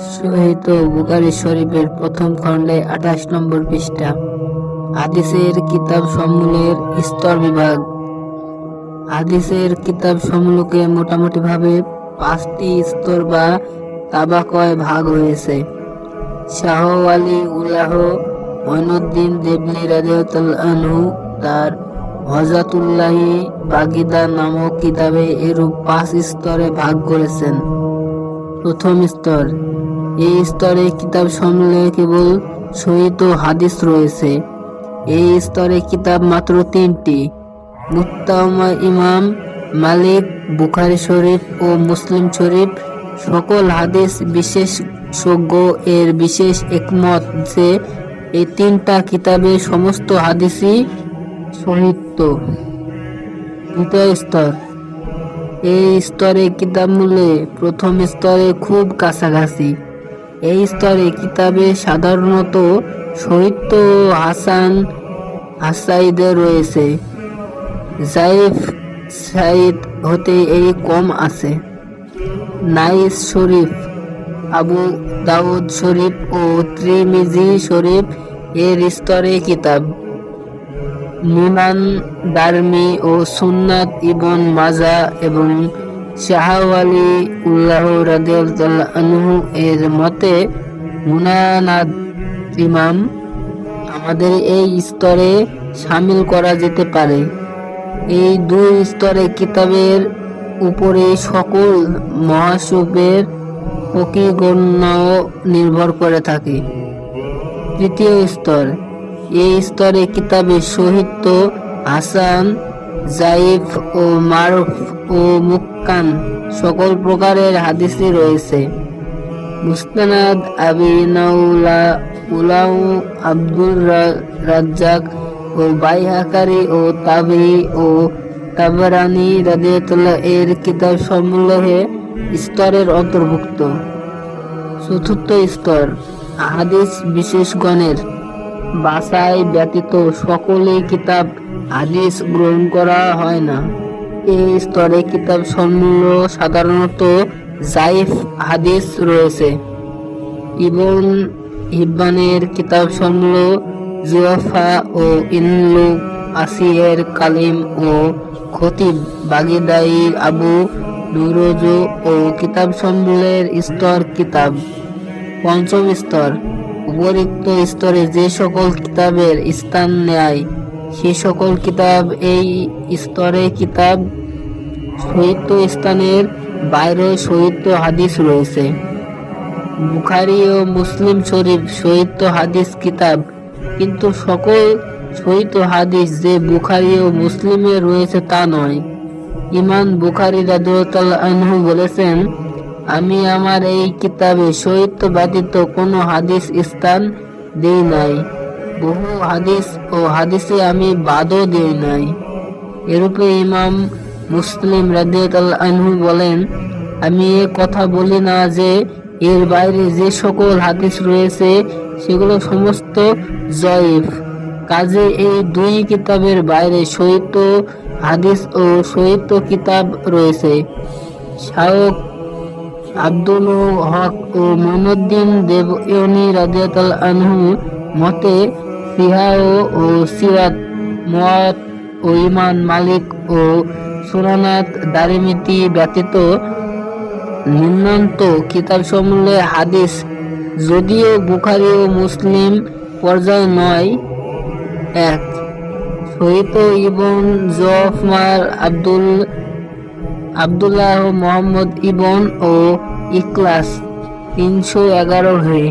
সহিহ বুখারী শরীফের প্রথম খণ্ডে 28 নম্বর পৃষ্ঠা। হাদিসের কিতাব সমূহের স্তর বিভাগ। হাদিসের কিতাব সমূহকে মোটামুটি ভাবে 5টি স্তর বা তাবাকায় ভাগ হয়েছে। শাহ ওয়ালি উল্লাহ মঈনুদ্দিন দেবলি রাদিয়াল্লাহু আনহু তার হজাতুল্লাহি বাগিদা নামক কিতাবে এরূপ 5 স্তরে ভাগ করেছেন। প্রথম স্তর। এই স্তরে কিতাব সমূহে কেবল সহিহ হাদিস রয়েছে। এই স্তরে কিতাব মাত্র 3টি: মুত্তা ইমাম মালিক, বুখারী শরীফ ও মুসলিম শরীফ। সকল হাদিস বিশেষজ্ঞ এর বিশেষ একমত যে এই 3টা কিতাবে সমস্ত হাদিসই সহিহ। দ্বিতীয় স্তর। এই স্তরে কিতাবগুলো প্রথম স্তরে খুব কাছাকাছি। এই স্তরে কিতাবে সাধারণত সহিহ ও হাসাইদে রয়েছে। জাইফ সাইদ হতে এই কম আছে। নাইস শরীফ, আবু দাউদ শরীফ ও তিরমিজি শরীফ এর স্তরে কিতাব। মুনান, দারমি ও সুন্নাত ইবন মাজাহ এবং শাহ ওয়ালি উল্লাহ রাদিয়াল্লাহু আনহু এর মতে মুনানাদ ইমাম আমাদের এই স্তরে শামিল করা যেতে পারে। এই 2 স্তরের কিতাবের উপরে সকল মহাসুফের ফকিহগণও নির্ভর করে থাকে। তৃতীয় স্তর। এই স্তরে কিতাবে সহিহ, হাসান, জাইফ ও মারুফ ও মুক্কান সকল প্রকারের হাদিসই রয়েছে। মুসনাদ আবি উলাউ আব্দুর রাজ্জাক ও বাইহাকারী ও তাবরি ও তাবরানী রাদিয়াল্লাহু এর কিতাব সমূহে স্তরের অন্তর্ভুক্ত। চতুর্থ স্তর। হাদিস বিশেষজ্ঞের বাছাই ব্যতীত সকলেই কিতাব হাদিস গ্রহণ করা হয় না। এই স্তরে কিতাব সমূহ সাধারণত জাইফ হাদিস রয়েছে। ইবন হিব্বানের কিতাব সমূহ জুয়াফা ও ইনলু আসিয়ের কালিম ও খতিব বাগদাদীর আবু নুরুজ ও কিতাব সমূহের স্তর কিতাব। পঞ্চম স্তর। উপরিক্ত স্তরে যে সকল কিতাবের স্থান নেয় সে সকল কিতাব এই স্তরে কিতাব। সহিহ স্থানের বাইরে সহিহ হাদিস রয়েছে। বুখারী ও মুসলিম শরীফ সহিহ হাদিস কিতাব, কিন্তু সকল সহিহ হাদিস যে বুখারী ও মুসলিমে রয়েছে তা নয়। ইমাম বুখারী রাদিয়াল্লাহু আনহু বলেছেন, আমি আমার এই কিতাবে সহিহ ব্যতীত কোনো হাদিস স্থান দেই নাই, বহু হাদিস ও হাদিসে আমি বাদও দেই নাই। এরূপে ইমাম মুসলিম রাদিয়াল্লাহু আনহু বলেন, আমি এ কথা বলি না যে এর বাইরে যে সকল হাদিস রয়েছে সেগুলো সমস্ত জয়ীফ। কাজে এই 2 কিতাবের বাইরে সহিহ হাদিস ও সহিহ কিতাব রয়েছে। শায়খ আব্দুল হক ও মঈনুদ্দিন দেবলী রাদিয়াল্লাহু আনহু মতে সিহাহ ও সিরাত, মুওয়াত ও ইমাম মালিক ও সুনানাত দারিমি ব্যতীত নিম্নোক্ত কিতাবসমূহে হাদিস যদিও বুখারী ও মুসলিম পর্যায়ে নয়: 1. সহিহ ইবন জফর আব্দুল্লাহ মুহাম্মদ ইবন ও ইখলাস 311 হে।